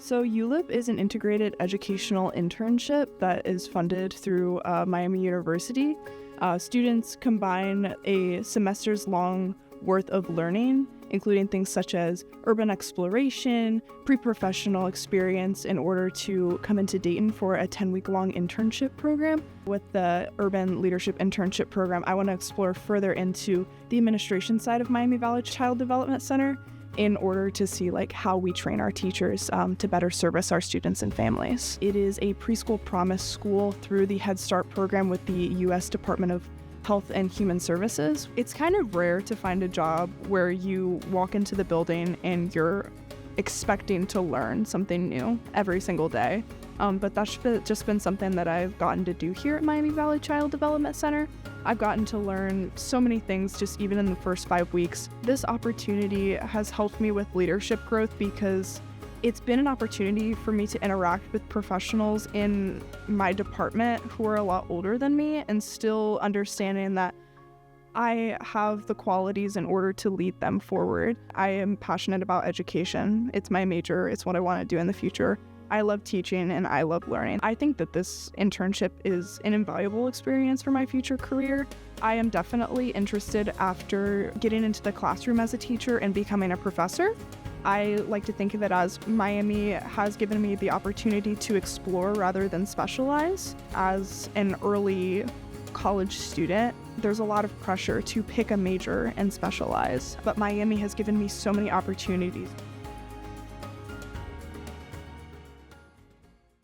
So ULIP is an integrated educational internship that is funded through Miami University. Students combine a semester's long worth of learning, including things such as urban exploration, pre-professional experience in order to come into Dayton for a 10-week-long internship program. With the Urban Leadership Internship Program, I want to explore further into the administration side of Miami Valley Child Development Center in order to see how we train our teachers to better service our students and families. It is a preschool promise school through the Head Start program with the U.S. Department of Health and Human Services. It's kind of rare to find a job where you walk into the building and you're expecting to learn something new every single day. But that's just been something that I've gotten to do here at Miami Valley Child Development Center. I've gotten to learn so many things just even in the first 5 weeks. This opportunity has helped me with leadership growth because it's been an opportunity for me to interact with professionals in my department who are a lot older than me and still understanding that I have the qualities in order to lead them forward. I am passionate about education. It's my major. It's what I want to do in the future. I love teaching and I love learning. I think that this internship is an invaluable experience for my future career. I am definitely interested after getting into the classroom as a teacher and becoming a professor. I like to think of it as Miami has given me the opportunity to explore rather than specialize. As an early college student, there's a lot of pressure to pick a major and specialize, but Miami has given me so many opportunities.